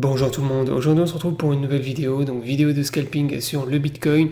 Bonjour tout le monde, aujourd'hui on se retrouve pour une nouvelle vidéo, donc vidéo de scalping sur le Bitcoin.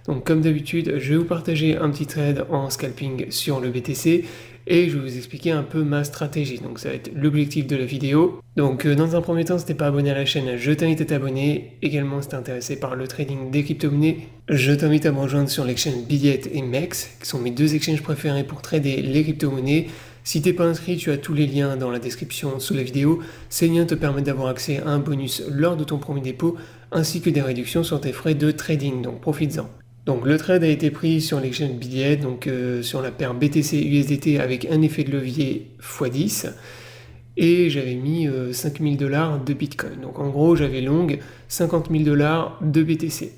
Donc comme d'habitude, je vais vous partager un petit trade en scalping sur le BTC et je vais vous expliquer un peu ma stratégie. Donc ça va être l'objectif de la vidéo. Donc dans un premier temps, si t'es pas abonné à la chaîne, je t'invite à t'abonner. Également, si t'es intéressé par le trading des crypto-monnaies, je t'invite à me rejoindre sur l'exchange Bidiet et MEX, qui sont mes deux exchanges préférés pour trader les crypto-monnaies. Si t'es pas inscrit, tu as tous les liens dans la description sous la vidéo. Ces liens te permettent d'avoir accès à un bonus lors de ton premier dépôt, ainsi que des réductions sur tes frais de trading, donc profites-en. Donc le trade a été pris sur l'exchange Bidiet, donc sur la paire BTC USDT avec un effet de levier x10, et j'avais mis 5000 dollars de Bitcoin. Donc en gros, j'avais long 50 000 dollars de BTC.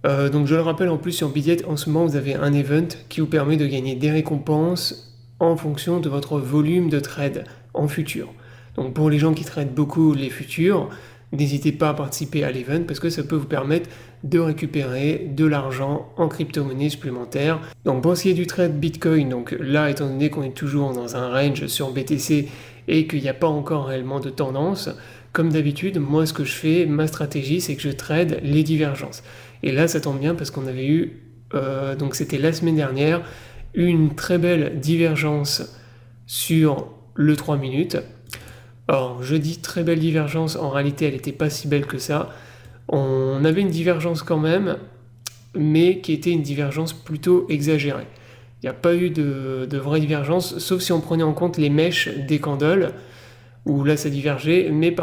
Donc je le rappelle, en plus sur Bidiet, en ce moment vous avez un event qui vous permet de gagner des récompenses en fonction de votre volume de trade en futur. Donc pour les gens qui traitent beaucoup les futurs, n'hésitez pas à participer à l'event parce que ça peut vous permettre de récupérer de l'argent en crypto-monnaie supplémentaire. Donc pour ce qui est du trade Bitcoin, donc là étant donné qu'on est toujours dans un range sur BTC et qu'il n'y a pas encore réellement de tendance, comme d'habitude, moi ce que je fais, ma stratégie, c'est que je trade les divergences. Et là ça tombe bien parce qu'on avait eu, donc c'était la semaine dernière, une très belle divergence sur le 3 minutes. Alors, je dis très belle divergence, en réalité, elle n'était pas si belle que ça. On avait une divergence quand même, mais qui était une divergence plutôt exagérée. Il n'y a pas eu de vraie divergence, sauf si on prenait en compte les mèches des candles, où là ça divergeait, mais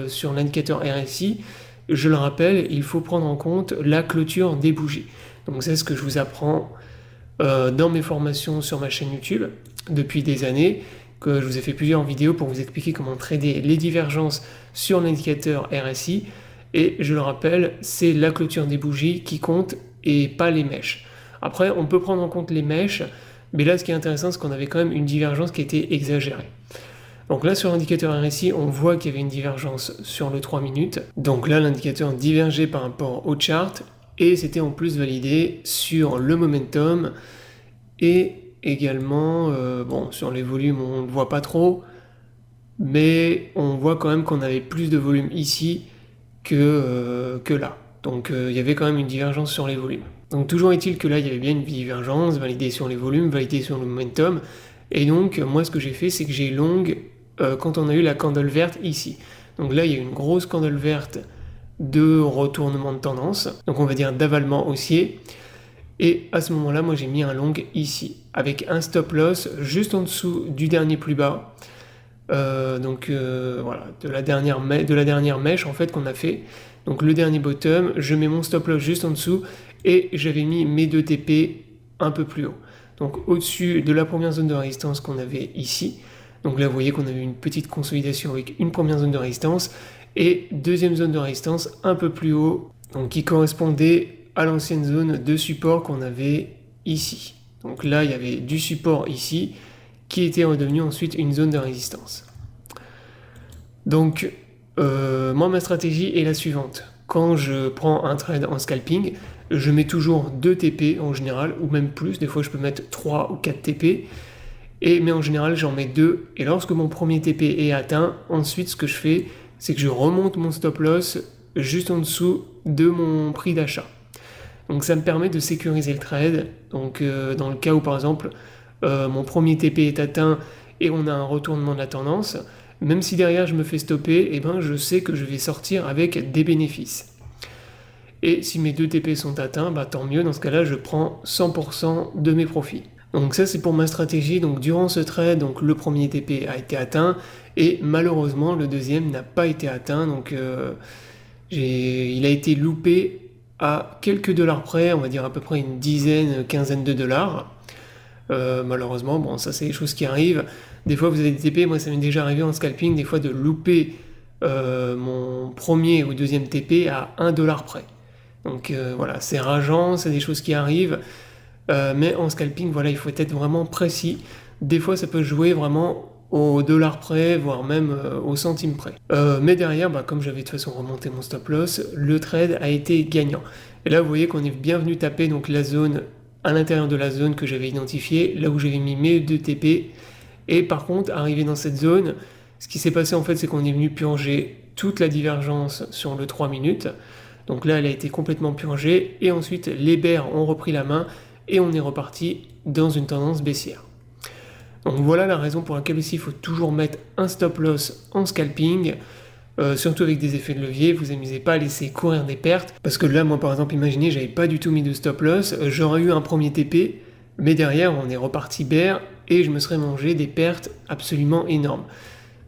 sur l'indicateur RSI, je le rappelle, il faut prendre en compte la clôture des bougies. Donc c'est ce que je vous apprends dans mes formations sur ma chaîne YouTube depuis des années, que je vous ai fait plusieurs vidéos pour vous expliquer comment trader les divergences sur l'indicateur RSI. Et je le rappelle, c'est la clôture des bougies qui compte et pas les mèches. Après, on peut prendre en compte les mèches, mais là, ce qui est intéressant, c'est qu'on avait quand même une divergence qui était exagérée. Donc là, sur l'indicateur RSI, on voit qu'il y avait une divergence sur le 3 minutes. Donc là, l'indicateur divergeait par rapport au chart, et c'était en plus validé sur le momentum, et également, bon, sur les volumes, on ne le voit pas trop, mais on voit quand même qu'on avait plus de volume ici que là. Donc il y avait quand même une divergence sur les volumes. Donc toujours est-il que là, il y avait bien une divergence, validée sur les volumes, validée sur le momentum, et donc moi ce que j'ai fait, c'est que j'ai long quand on a eu la candle verte ici. Donc là, il y a une grosse candle verte de retournement de tendance, donc on va dire d'avalement haussier. Et à ce moment-là, moi j'ai mis un long ici, avec un stop loss juste en dessous du dernier plus bas. Voilà, de la dernière mèche en fait qu'on a fait. Donc le dernier bottom, je mets mon stop loss juste en dessous et j'avais mis mes 2 TP un peu plus haut. Donc au-dessus de la première zone de résistance qu'on avait ici. Donc là vous voyez qu'on avait une petite consolidation avec une première zone de résistance et deuxième zone de résistance un peu plus haut, donc qui correspondait à l'ancienne zone de support qu'on avait ici. Donc là, il y avait du support ici, qui était redevenu ensuite une zone de résistance. Donc, moi, ma stratégie est la suivante. Quand je prends un trade en scalping, je mets toujours 2 TP en général, ou même plus, des fois je peux mettre 3 ou 4 TP, mais en général j'en mets 2, et lorsque mon premier TP est atteint, ensuite ce que je fais, c'est que je remonte mon stop loss juste en dessous de mon prix d'achat. Donc ça me permet de sécuriser le trade. Donc dans le cas où par exemple mon premier TP est atteint et on a un retournement de la tendance, même si derrière je me fais stopper, eh ben, je sais que je vais sortir avec des bénéfices. Et si mes 2 TP sont atteints, bah, tant mieux, dans ce cas-là je prends 100% de mes profits. Donc ça c'est pour ma stratégie. Donc durant ce trade, donc, le premier TP a été atteint et malheureusement le deuxième n'a pas été atteint. Donc il a été loupé à quelques dollars près, on va dire à peu près une dizaine, quinzaine de dollars. Malheureusement, bon, ça c'est des choses qui arrivent. Des fois vous avez des TP, moi ça m'est déjà arrivé en scalping, des fois de louper mon premier ou deuxième TP à 1 dollar près. Donc voilà, c'est rageant, c'est des choses qui arrivent. Mais en scalping, voilà, il faut être vraiment précis. Des fois ça peut jouer vraiment au dollar près, voire même au centime près. Mais derrière, bah, comme j'avais de toute façon remonté mon stop loss, le trade a été gagnant. Et là, vous voyez qu'on est bien venu taper donc, la zone, à l'intérieur de la zone que j'avais identifiée, là où j'avais mis mes 2 TP. Et par contre, arrivé dans cette zone, ce qui s'est passé en fait, c'est qu'on est venu purger toute la divergence sur le 3 minutes. Donc là, elle a été complètement purgée. Et ensuite, les bears ont repris la main et on est reparti dans une tendance baissière. Donc voilà la raison pour laquelle aussi il faut toujours mettre un stop loss en scalping. Surtout avec des effets de levier, vous amusez pas à laisser courir des pertes. Parce que là, moi par exemple, imaginez, j'avais pas du tout mis de stop loss. J'aurais eu un premier TP, mais derrière, on est reparti bear et je me serais mangé des pertes absolument énormes.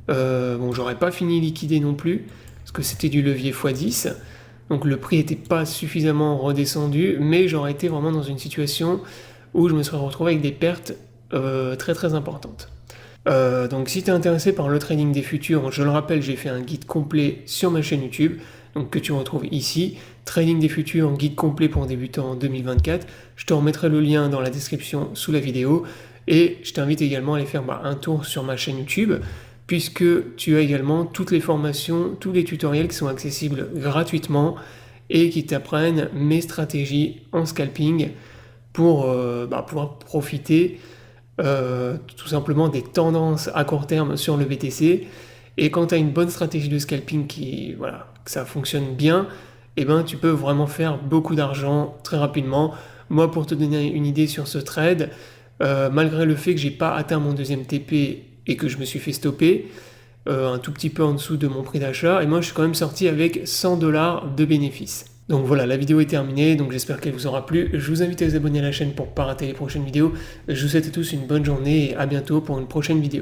Bon, j'aurais pas fini liquidé non plus, parce que c'était du levier x10. Donc le prix n'était pas suffisamment redescendu, mais j'aurais été vraiment dans une situation où je me serais retrouvé avec des pertes très très importantes. Donc si tu es intéressé par le trading des futurs, je le rappelle, j'ai fait un guide complet sur ma chaîne YouTube, donc que tu retrouves ici, Trading des futurs, guide complet pour débutants en 2024. Je te remettrai le lien dans la description sous la vidéo, et je t'invite également à aller faire un tour sur ma chaîne YouTube, puisque tu as également toutes les formations, tous les tutoriels qui sont accessibles gratuitement et qui t'apprennent mes stratégies en scalping pour pouvoir profiter tout simplement des tendances à court terme sur le BTC. Et quand tu as une bonne stratégie de scalping que ça fonctionne bien, et tu peux vraiment faire beaucoup d'argent très rapidement. Moi, pour te donner une idée sur ce trade, malgré le fait que j'ai pas atteint mon deuxième TP et que je me suis fait stopper un tout petit peu en dessous de mon prix d'achat, et moi je suis quand même sorti avec 100$ de bénéfice. Donc voilà, la vidéo est terminée, donc j'espère qu'elle vous aura plu. Je vous invite à vous abonner à la chaîne pour ne pas rater les prochaines vidéos. Je vous souhaite à tous une bonne journée et à bientôt pour une prochaine vidéo.